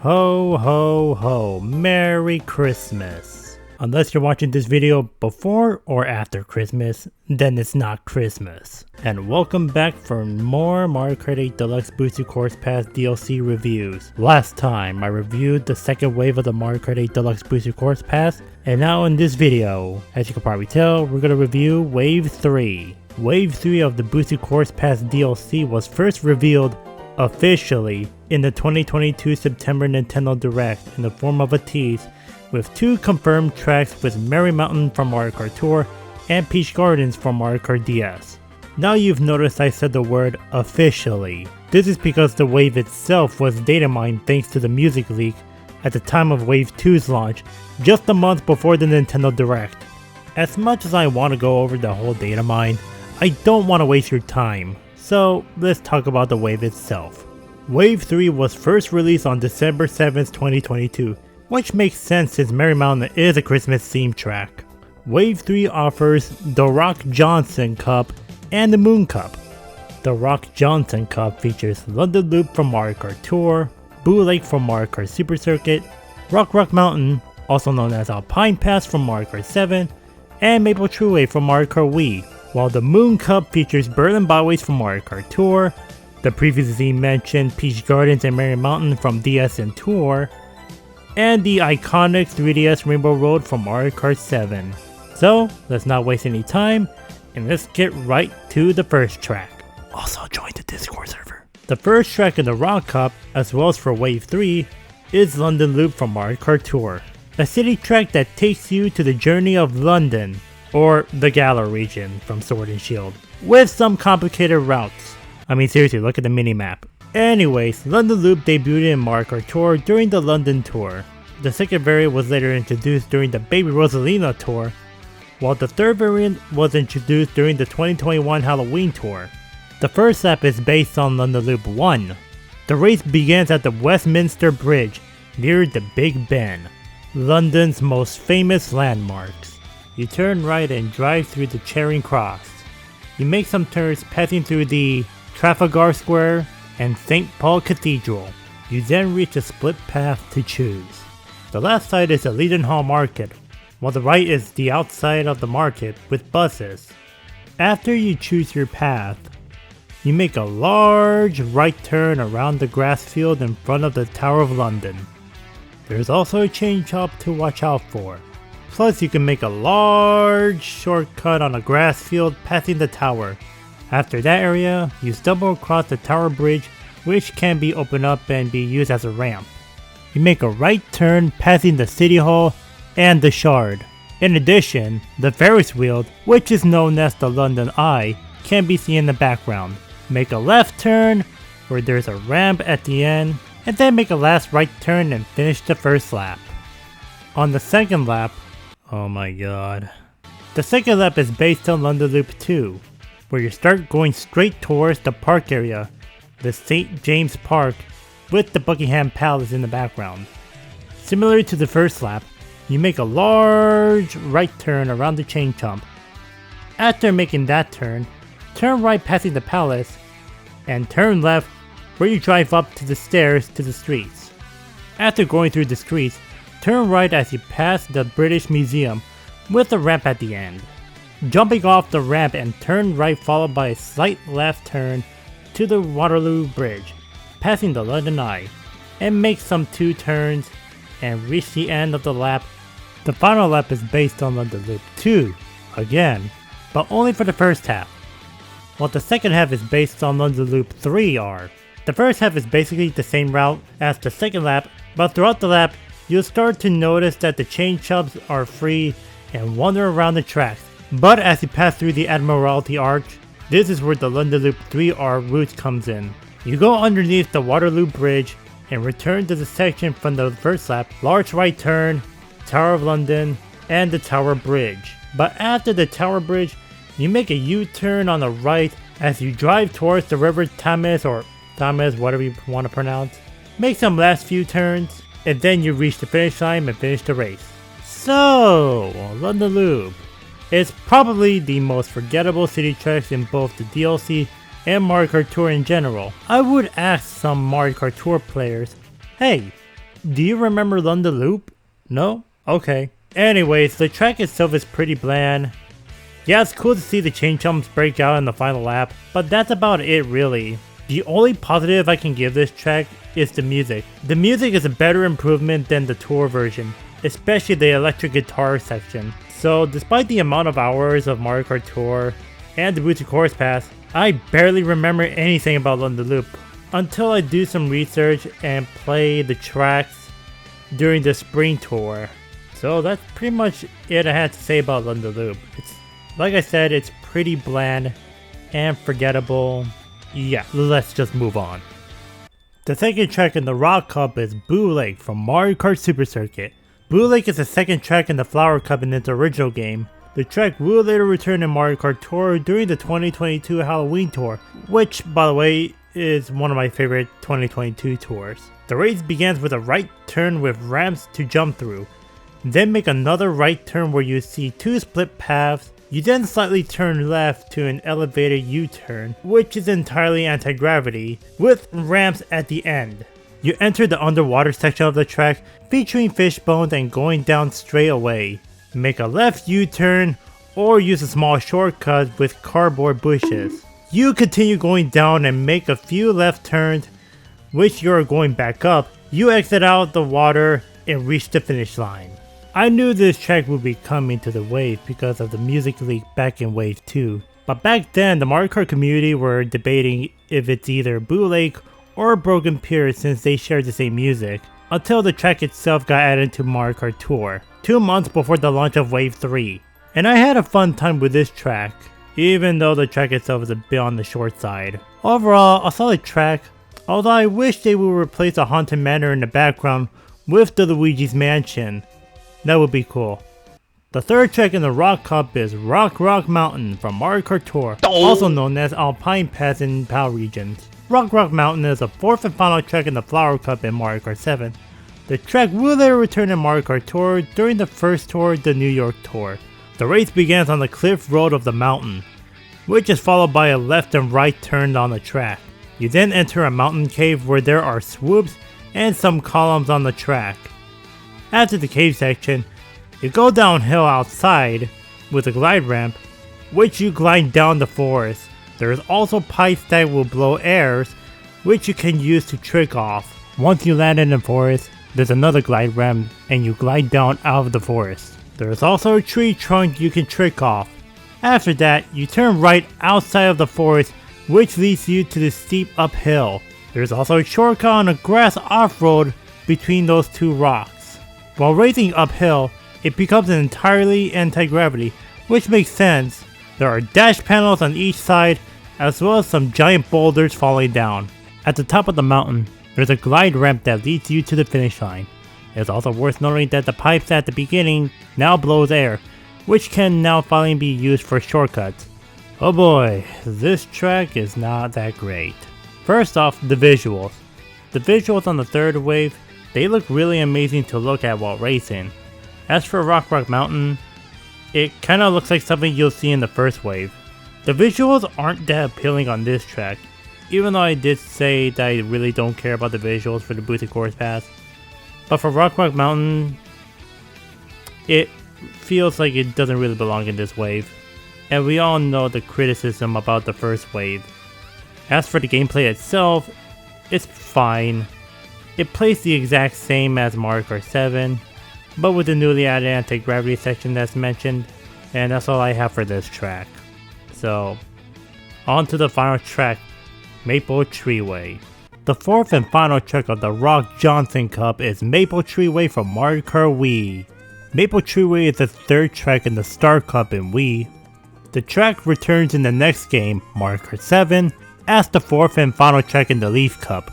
Ho ho ho, Merry Christmas. Unless you're watching this video before or after Christmas, then it's not Christmas. And welcome back for more Mario Kart 8 Deluxe Boosted Course Pass DLC reviews. Last time I reviewed the second wave of the Mario Kart 8 Deluxe Boosted Course Pass, and now in this video, as you can probably tell, we're going to review Wave 3. Wave 3 of the Boosted Course Pass DLC was first revealed officially in the 2022 September Nintendo Direct in the form of a tease, with two confirmed tracks with Merry Mountain from Mario Kart Tour and Peach Gardens from Mario Kart DS. Now you've noticed I said the word officially. This is because the wave itself was data mined thanks to the music leak at the time of Wave 2's launch, just a month before the Nintendo Direct. As much as I want to go over the whole data mine, I don't want to waste your time. So let's talk about the wave itself. Wave 3 was first released on December 7th, 2022, which makes sense since Merry Mountain is a Christmas themed track. Wave 3 offers the Rock Johnson Cup and the Moon Cup. The Rock Johnson Cup features London Loop from Mario Kart Tour, Boo Lake from Mario Kart Super Circuit, Rock Mountain, also known as Alpine Pass from Mario Kart 7, and Maple Treeway from Mario Kart Wii. While the Moon Cup features Berlin Byways from Mario Kart Tour, the previously mentioned Peach Gardens and Merry Mountain from DS and Tour, and the iconic 3DS Rainbow Road from Mario Kart 7. So let's not waste any time and let's get right to the first track. Also join the Discord server. The first track in the Rock Cup, as well as for Wave 3, is London Loop from Mario Kart Tour, a city track that takes you to the journey of London, or the Galar region from Sword and Shield, with some complicated routes. I mean seriously, look at the minimap. Anyways, London Loop debuted in Mario Kart Tour during the London Tour. The second variant was later introduced during the Baby Rosalina Tour, while the third variant was introduced during the 2021 Halloween Tour. The first lap is based on London Loop 1. The race begins at the Westminster Bridge near the Big Ben, London's most famous landmarks. You turn right and drive through the Charing Cross. You make some turns passing through the Trafalgar Square and St. Paul Cathedral. You then reach a split path to choose. The left side is the Leadenhall Market, while the right is the outside of the market with buses. After you choose your path, you make a large right turn around the grass field in front of the Tower of London. There's also a change up to watch out for. Plus you can make a large shortcut on a grass field passing the tower. After that area, you stumble across the tower bridge, which can be opened up and be used as a ramp. You make a right turn passing the City Hall and the Shard. In addition, the Ferris wheel, which is known as the London Eye, can be seen in the background. Make a left turn where there's a ramp at the end, and then make a last right turn and finish the first lap. On the second lap, oh my god. The second lap is based on London Loop 2, where you start going straight towards the park area, the St. James Park, with the Buckingham Palace in the background. Similar to the first lap, you make a large right turn around the chain jump. After making that turn right passing the palace, and turn left where you drive up to the stairs to the streets. After going through the streets, turn right as you pass the British Museum with a ramp at the end. Jumping off the ramp and turn right followed by a slight left turn to the Waterloo Bridge, passing the London Eye, and make some two turns and reach the end of the lap. The final lap is based on London Loop 2, again, but only for the first half, while the second half is based on London Loop 3R. The first half is basically the same route as the second lap, but throughout the lap, you'll start to notice that the chain jumps are free and wander around the tracks. But as you pass through the Admiralty Arch, this is where the London Loop 3R route comes in. You go underneath the Waterloo Bridge and return to the section from the first lap, large right turn, Tower of London, and the Tower Bridge. But after the Tower Bridge, you make a U-turn on the right as you drive towards the River Thames, or Thames, whatever you want to pronounce. Make some last few turns, and then you reach the finish line and finish the race. So, London Loop is probably the most forgettable city tracks in both the DLC and Mario Kart Tour in general. I would ask some Mario Kart Tour players, hey, Do you remember London Loop? No? Okay. Anyways, the track itself is pretty bland. Yeah, it's cool to see the chain jumps break out in the final lap, but that's about it really. The only positive I can give this track is the music. The music is a better improvement than the tour version, especially the electric guitar section. So despite the amount of hours of Mario Kart Tour and the Boosted Course Pass, I barely remember anything about London Loop until I do some research and play the tracks during the spring tour. So that's pretty much it I had to say about London Loop. It's, like I said, it's pretty bland and forgettable. Yeah, let's just move on. The second track in the Rock Cup is Boo Lake from Mario Kart Super Circuit. Boo Lake is the second track in the Flower Cup in its original game. The track will later return in Mario Kart Tour during the 2022 Halloween Tour, which, by the way, is one of my favorite 2022 tours. The race begins with a right turn with ramps to jump through. Then make another right turn where you see two split paths. You then slightly turn left to an elevated U-turn, which is entirely anti-gravity, with ramps at the end. You enter the underwater section of the track, featuring fishbones and going down straight away. Make a left U-turn, or use a small shortcut with cardboard bushes. You continue going down and make a few left turns, which you are going back up. You exit out the water and reach the finish line. I knew this track would be coming to the wave because of the music leak back in Wave 2, but back then the Mario Kart community were debating if it's either Boo Lake or Broken Pier since they shared the same music, until the track itself got added to Mario Kart Tour, 2 months before the launch of Wave 3. And I had a fun time with this track, even though the track itself is a bit on the short side. Overall, a solid track, although I wish they would replace the Haunted Manor in the background with the Luigi's Mansion. That would be cool. The third track in the Rock Cup is Rock Mountain from Mario Kart Tour, also known as Alpine Pass in PAL regions. Rock Mountain is the fourth and final track in the Flower Cup in Mario Kart 7. The track will later return in Mario Kart Tour during the first tour, the New York Tour. The race begins on the cliff road of the mountain, which is followed by a left and right turn on the track. You then enter a mountain cave where there are swoops and some columns on the track. After the cave section, you go downhill outside with a glide ramp, which you glide down the forest. There is also pipes that will blow airs, which you can use to trick off. Once you land in the forest, there's another glide ramp and you glide down out of the forest. There is also a tree trunk you can trick off. After that, you turn right outside of the forest, which leads you to the steep uphill. There is also a shortcut on a grass off-road between those two rocks. While racing uphill, it becomes entirely anti-gravity, which makes sense. There are dash panels on each side, as well as some giant boulders falling down. At the top of the mountain, there's a glide ramp that leads you to the finish line. It's also worth noting that the pipes at the beginning now blows air, which can now finally be used for shortcuts. Oh boy, this track is not that great. First off, the visuals. The visuals on the third wave, they look really amazing to look at while racing. As for Rock Mountain, it kinda looks like something you'll see in the first wave. The visuals aren't that appealing on this track, even though I did say that I really don't care about the visuals for the Boosted Course Pass. But for Rock Mountain, it feels like it doesn't really belong in this wave. And we all know the criticism about the first wave. As for the gameplay itself, it's fine. It plays the exact same as Mario Kart 7, but with the newly added anti-gravity section that's mentioned, and that's all I have for this track. So, on to the final track, Maple Treeway. The fourth and final track of the Rock Johnson Cup is Maple Treeway from Mario Kart Wii. Maple Treeway is the third track in the Star Cup in Wii. The track returns in the next game, Mario Kart 7, as the fourth and final track in the Leaf Cup.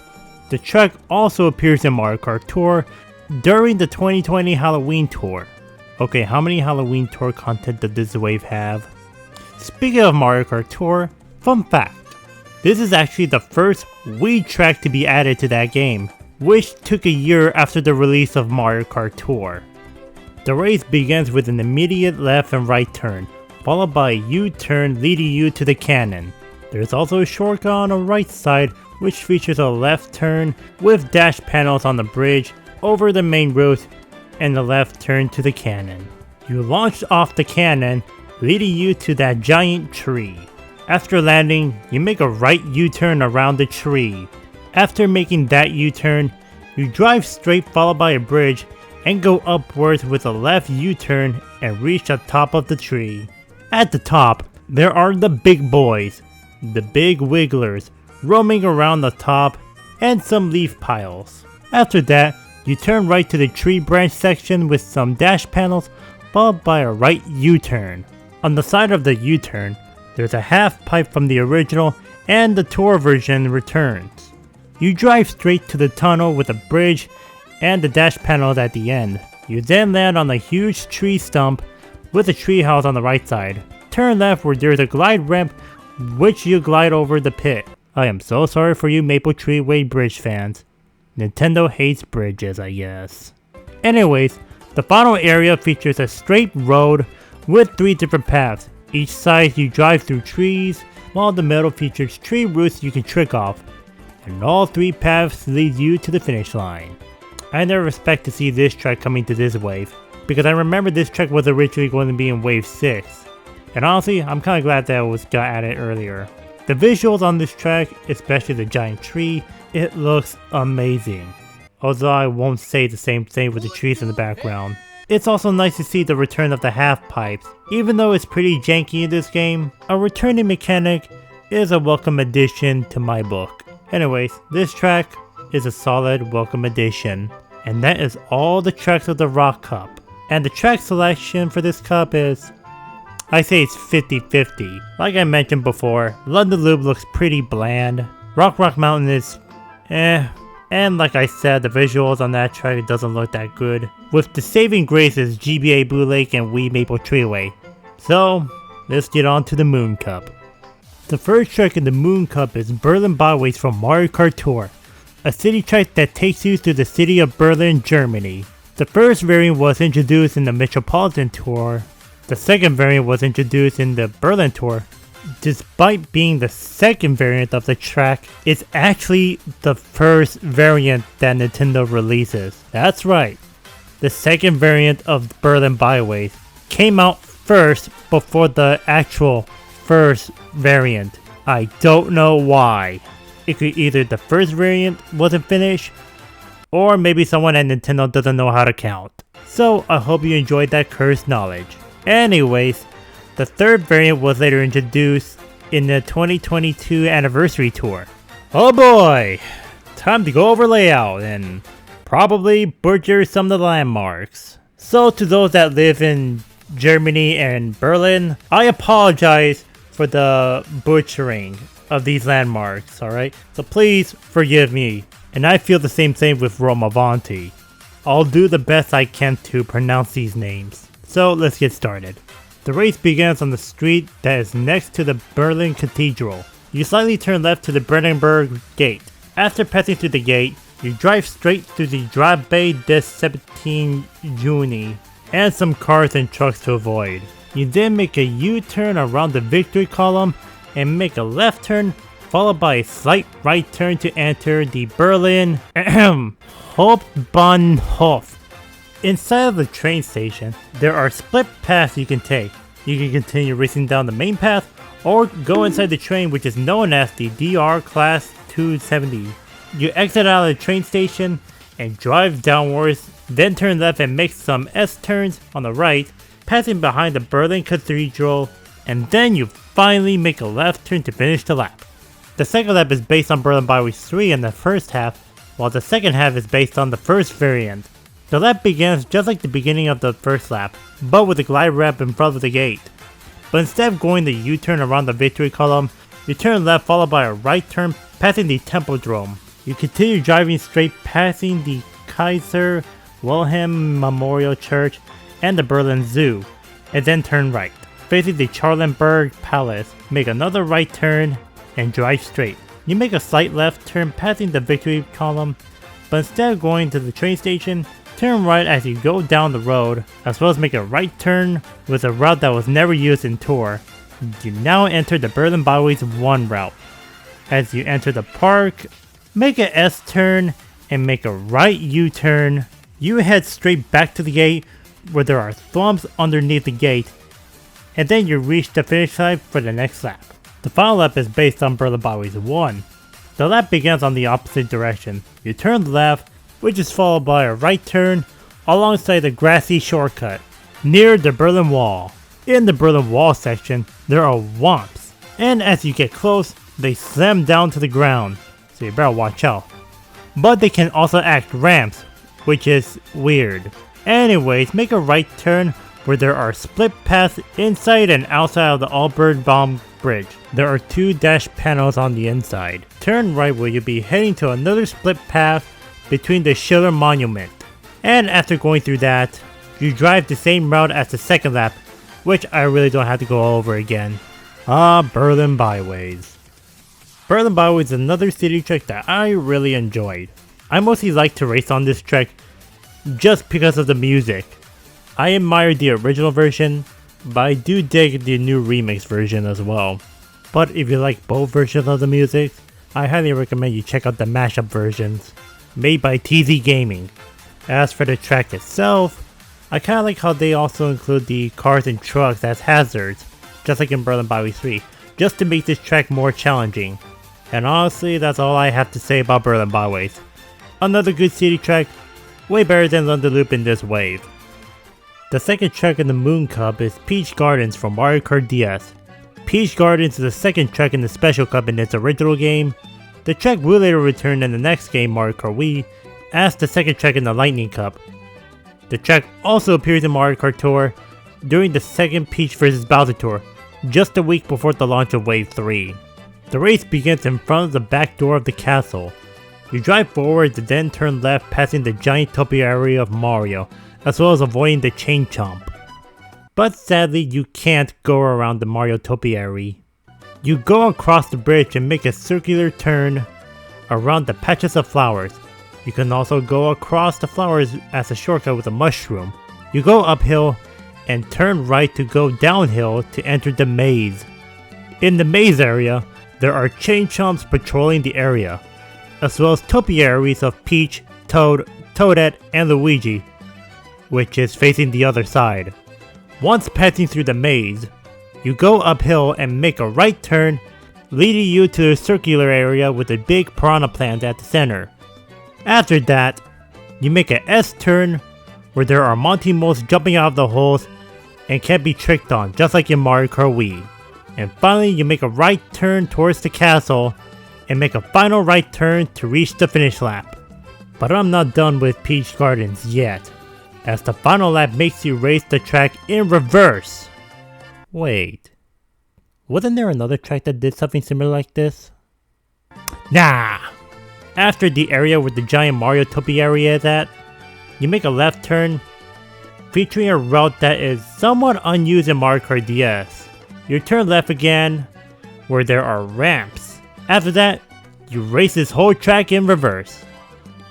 The track also appears in Mario Kart Tour during the 2020 Halloween Tour. Okay, how many Halloween Tour content does this wave have? Speaking of Mario Kart Tour, fun fact. This is actually the first Wii track to be added to that game, which took a year after the release of Mario Kart Tour. The race begins with an immediate left and right turn, followed by a U-turn leading you to the cannon. There is also a shortcut on the right side which features a left turn with dash panels on the bridge over the main route and the left turn to the cannon. You launch off the cannon, leading you to that giant tree. After landing, you make a right U-turn around the tree. After making that U-turn, you drive straight followed by a bridge and go upwards with a left U-turn and reach the top of the tree. At the top, there are the big boys, the big wigglers, roaming around the top, and some leaf piles. After that, you turn right to the tree branch section with some dash panels, followed by a right U-turn. On the side of the U-turn, there's a half pipe from the original and the tour version returns. You drive straight to the tunnel with a bridge and the dash panels at the end. You then land on a huge tree stump with a tree house on the right side. Turn left where there's a glide ramp which you glide over the pit. I am so sorry for you Maple Treeway bridge fans. Nintendo hates bridges, I guess. Anyways, the final area features a straight road with 3 different paths. Each side you drive through trees, while the middle features tree roots you can trick off. And all 3 paths lead you to the finish line. I never expect to see this track coming to this wave, because I remember this track was originally going to be in wave 6. And honestly, I'm kinda glad that it got added earlier. The visuals on this track, especially the giant tree, it looks amazing. Although I won't say the same thing with the trees in the background. It's also nice to see the return of the half pipes. Even though it's pretty janky in this game, a returning mechanic is a welcome addition to my book. Anyways, this track is a solid welcome addition. And that is all the tracks of the Rock Cup. And the track selection for this cup is, I say it's 50-50. Like I mentioned before, London Loop looks pretty bland. Rock Mountain is and like I said, the visuals on that track doesn't look that good. With the saving graces GBA Boo Lake and Wii Maple Treeway. So, let's get on to the Moon Cup. The first track in the Moon Cup is Berlin Byways from Mario Kart Tour, a city track that takes you to the city of Berlin, Germany. The first variant was introduced in the Metropolitan Tour. The second variant was introduced in the Berlin Tour. Despite being the second variant of the track, it's actually the first variant that Nintendo releases. That's right. The second variant of Berlin Byways came out first before the actual first variant. I don't know why. It could either the first variant wasn't finished, or maybe someone at Nintendo doesn't know how to count. So I hope you enjoyed that cursed knowledge. Anyways, the third variant was later introduced in the 2022 anniversary tour. Oh boy! Time to go over layout and probably butcher some of the landmarks. So to those that live in Germany and Berlin, I apologize for the butchering of these landmarks, alright? So please forgive me. And I feel the same thing with Roma Avanti. I'll do the best I can to pronounce these names. So let's get started. The race begins on the street that is next to the Berlin Cathedral. You slightly turn left to the Brandenburg Gate. After passing through the gate, you drive straight through the Drabe des 17 Juni and some cars and trucks to avoid. You then make a U-turn around the Victory Column and make a left turn, followed by a slight right turn to enter the Berlin Hauptbahnhof. Inside of the train station, there are split paths you can take. You can continue racing down the main path, or go inside the train which is known as the DR Class 270. You exit out of the train station and drive downwards, then turn left and make some S-turns on the right, passing behind the Berlin Cathedral, and then you finally make a left turn to finish the lap. The second lap is based on Berlin Byways 3 in the first half, while the second half is based on the first variant. The lap begins just like the beginning of the first lap, but with a glide ramp in front of the gate. But instead of going the U-turn around the Victory Column, you turn left followed by a right turn passing the Tempodrome. You continue driving straight passing the Kaiser Wilhelm Memorial Church and the Berlin Zoo, and then turn right. Facing the Charlottenburg Palace, make another right turn and drive straight. You make a slight left turn passing the Victory Column, but instead of going to the train station, turn right as you go down the road, as well as make a right turn with a route that was never used in Tour. You now enter the Berlin Byways 1 route. As you enter the park, make an S-turn and make a right U-turn. You head straight back to the gate where there are thwomps underneath the gate, and then you reach the finish line for the next lap. The final lap is based on Berlin Byways 1. The lap begins on the opposite direction. You turn left, which is followed by a right turn alongside the grassy shortcut near the Berlin Wall. In the Berlin Wall section, there are whomps, and as you get close, they slam down to the ground, so you better watch out. But they can also act ramps, which is weird. Anyways, make a right turn where there are split paths inside and outside of the Albert Baum Bridge. There are 2 dash panels on the inside. Turn right where you'll be heading to another split path between the Schiller Monument. And after going through that, you drive the same route as the second lap, which I really don't have to go over again. Berlin Byways. Berlin Byways is another city track that I really enjoyed. I mostly like to race on this track just because of the music. I admire the original version, but I do dig the new remix version as well. But if you like both versions of the music, I highly recommend you check out the mashup versions made by TZ Gaming. As for the track itself, I kinda like how they also include the cars and trucks as hazards, just like in Berlin Byways 3, just to make this track more challenging. And honestly, that's all I have to say about Berlin Byways. Another good city track, way better than London Loop in this wave. The second track in the Moon Cup is Peach Gardens from Mario Kart DS. Peach Gardens is the second track in the Special Cup in its original game. The track will later return in the next game, Mario Kart Wii, as the second track in the Lightning Cup. The track also appears in Mario Kart Tour during the second Peach vs Bowser Tour, just a week before the launch of Wave 3. The race begins in front of the back door of the castle. You drive forward and then turn left passing the giant topiary of Mario, as well as avoiding the chain chomp. But sadly you can't go around the Mario topiary. You go across the bridge and make a circular turn around the patches of flowers. You can also go across the flowers as a shortcut with a mushroom. You go uphill and turn right to go downhill to enter the maze. In the maze area, there are chain chomps patrolling the area, as well as topiaries of Peach, Toad, Toadette, and Luigi, which is facing the other side. Once passing through the maze, you go uphill and make a right turn, leading you to the circular area with a big piranha plant at the center. After that, you make an S-turn where there are Monty Moles jumping out of the holes and can't be tricked on, just like in Mario Kart Wii. And finally, you make a right turn towards the castle and make a final right turn to reach the finish lap. But I'm not done with Peach Gardens yet, as the final lap makes you race the track in reverse. Wait, wasn't there another track that did something similar like this? Nah! After the area where the giant Mario topiary is at, you make a left turn, featuring a route that is somewhat unused in Mario Kart DS. You turn left again, where there are ramps. After that, you race this whole track in reverse.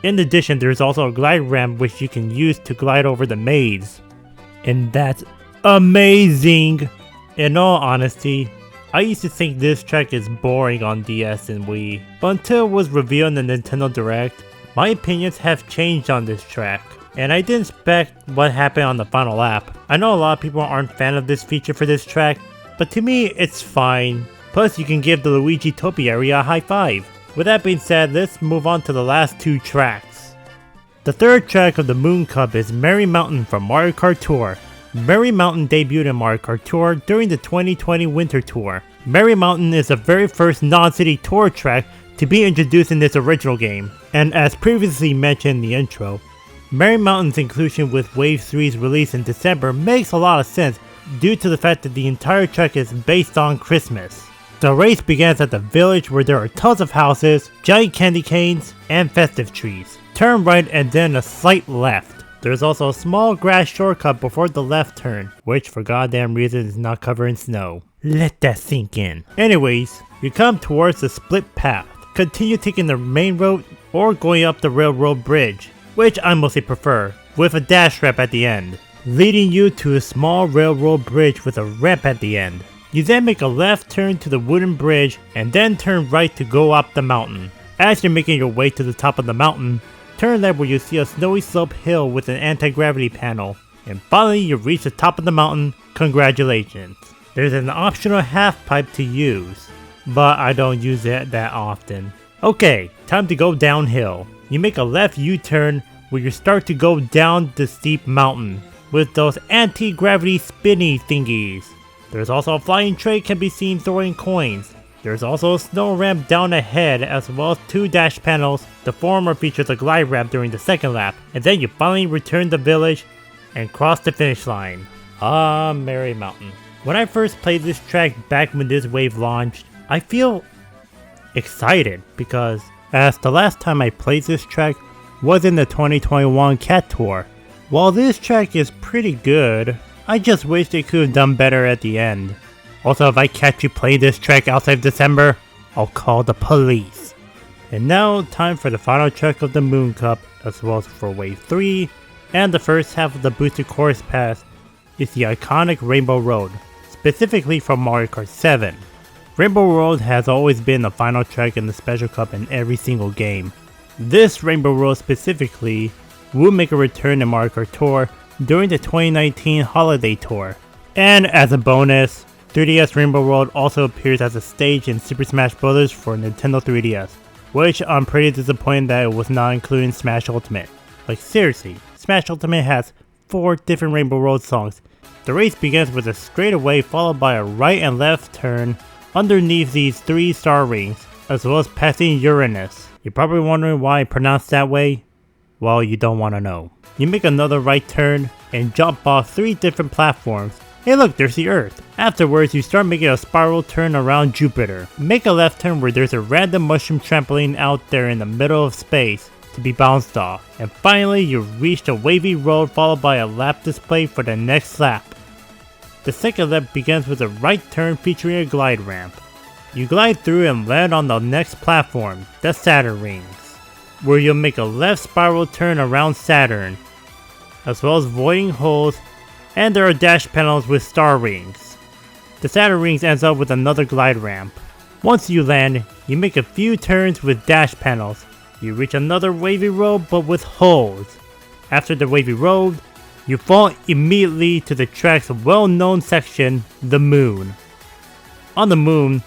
In addition, there's also a glide ramp which you can use to glide over the maze. And that's amazing! In all honesty, I used to think this track is boring on DS and Wii, but until it was revealed in the Nintendo Direct, my opinions have changed on this track. And I didn't expect what happened on the final lap. I know a lot of people aren't fan of this feature for this track, but to me it's fine. Plus you can give the Luigi topiary a high five. With that being said, let's move on to the last two tracks. The third track of the Moon Cup is Merry Mountain from Mario Kart Tour. Merry Mountain debuted in Mario Kart Tour during the 2020 Winter Tour. Merry Mountain is the very first non-city tour track to be introduced in this original game. And as previously mentioned in the intro, Merry Mountain's inclusion with Wave 3's release in December makes a lot of sense due to the fact that the entire track is based on Christmas. The race begins at the village where there are tons of houses, giant candy canes, and festive trees. Turn right and then a slight left. There's also a small grass shortcut before the left turn, which for goddamn reason is not covered in snow. Let that sink in. Anyways, you come towards the split path. Continue taking the main road or going up the railroad bridge, which I mostly prefer, with a dash ramp at the end, leading you to a small railroad bridge with a ramp at the end. You then make a left turn to the wooden bridge and then turn right to go up the mountain. As you're making your way to the top of the mountain, turn left where you see a snowy slope hill with an anti-gravity panel. And finally you reach the top of the mountain. Congratulations. There's an optional half pipe to use, but I don't use it that often. Okay, time to go downhill. You make a left U-turn where you start to go down the steep mountain with those anti-gravity spinny thingies. There's also a flying tray can be seen throwing coins. There's also a snow ramp down ahead as well as 2 dash panels. The former features a glide ramp during the second lap, and then you finally return the village and cross the finish line. Ah, Merry Mountain. When I first played this track back when this wave launched, I feel excited because as the last time I played this track was in the 2021 Cat Tour. While this track is pretty good, I just wish they could have done better at the end. Also, if I catch you playing this track outside of December, I'll call the police. And now, time for the final track of the Moon Cup, as well as for Wave 3, and the first half of the boosted course pass is the iconic Rainbow Road, specifically from Mario Kart 7. Rainbow Road has always been the final track in the Special Cup in every single game. This Rainbow Road specifically will make a return in Mario Kart Tour during the 2019 Holiday Tour. And as a bonus, 3DS Rainbow Road also appears as a stage in Super Smash Bros. For Nintendo 3DS, which I'm pretty disappointed that it was not included in Smash Ultimate. Like seriously, Smash Ultimate has 4 different Rainbow Road songs. The race begins with a straightaway followed by a right and left turn underneath these 3 star rings, as well as passing Uranus. You're probably wondering why I pronounce that way? Well, you don't want to know. You make another right turn and jump off 3 different platforms. Hey look, there's the Earth. Afterwards, you start making a spiral turn around Jupiter. Make a left turn where there's a random mushroom trampoline out there in the middle of space to be bounced off. And finally, you reach the wavy road followed by a lap display for the next lap. The second lap begins with a right turn featuring a glide ramp. You glide through and land on the next platform, the Saturn Rings, where you'll make a left spiral turn around Saturn, as well as voiding holes, and there are dash panels with star rings. The Saturn Rings ends up with another glide ramp. Once you land, you make a few turns with dash panels. You reach another wavy road but with holes. After the wavy road, you fall immediately to the track's well-known section, the Moon. On the Moon,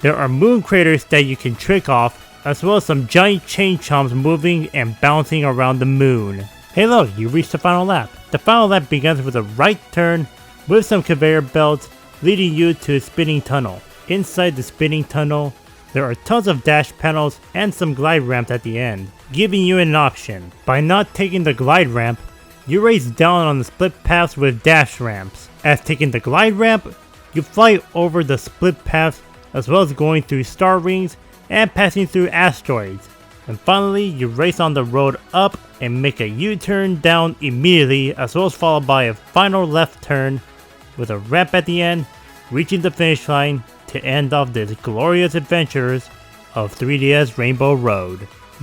there are moon craters that you can trick off, as well as some giant chain chomps moving and bouncing around the Moon. Hey look, you reached the final lap. The final lap begins with a right turn with some conveyor belts leading you to a spinning tunnel. Inside the spinning tunnel, there are tons of dash panels and some glide ramps at the end, giving you an option. By not taking the glide ramp, you race down on the split paths with dash ramps. As taking the glide ramp, you fly over the split paths as well as going through star rings and passing through asteroids. And finally, you race on the road up and make a U-turn down immediately, as well as followed by a final left turn with a ramp at the end, reaching the finish line to end off the glorious adventures of 3DS Rainbow Road.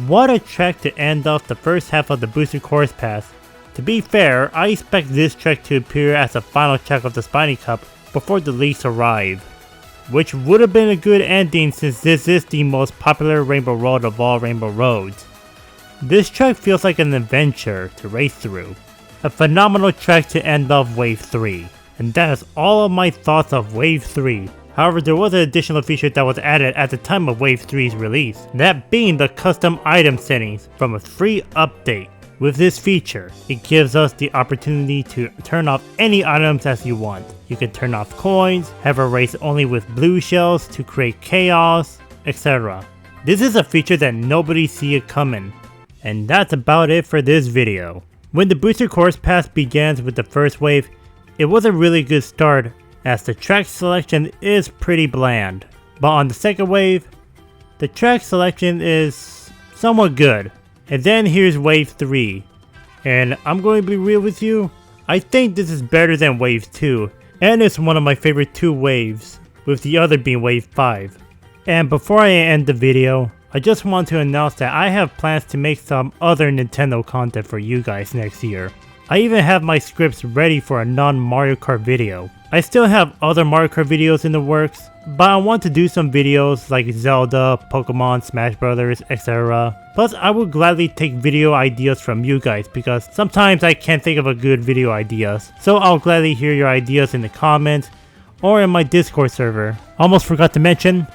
What a track to end off the first half of the boosted course pass. To be fair, I expect this track to appear as the final track of the Spiny Cup before the leaks arrive, which would have been a good ending since this is the most popular Rainbow Road of all Rainbow Roads. This track feels like an adventure to race through. A phenomenal track to end off Wave 3. And that is all of my thoughts of Wave 3. However, there was an additional feature that was added at the time of Wave 3's release, that being the custom item settings from a free update. With this feature, it gives us the opportunity to turn off any items as you want. You can turn off coins, have a race only with blue shells to create chaos, etc. This is a feature that nobody see it coming. And that's about it for this video. When the booster course pass begins with the first wave, it was a really good start as the track selection is pretty bland. But on the second wave, the track selection is somewhat good. And then here's Wave 3, and I'm going to be real with you, I think this is better than Wave 2, and it's one of my favorite 2 waves, with the other being Wave 5. And before I end the video, I just want to announce that I have plans to make some other Nintendo content for you guys next year. I even have my scripts ready for a non-Mario Kart video. I still have other Mario Kart videos in the works, but I want to do some videos like Zelda, Pokemon, Smash Brothers, etc. Plus, I would gladly take video ideas from you guys because sometimes I can't think of a good video ideas. So I'll gladly hear your ideas in the comments or in my Discord server. Almost forgot to mention,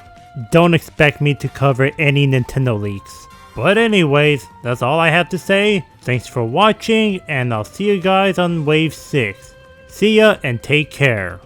don't expect me to cover any Nintendo leaks. But anyways, that's all I have to say. Thanks for watching, and I'll see you guys on Wave 6. See ya and take care.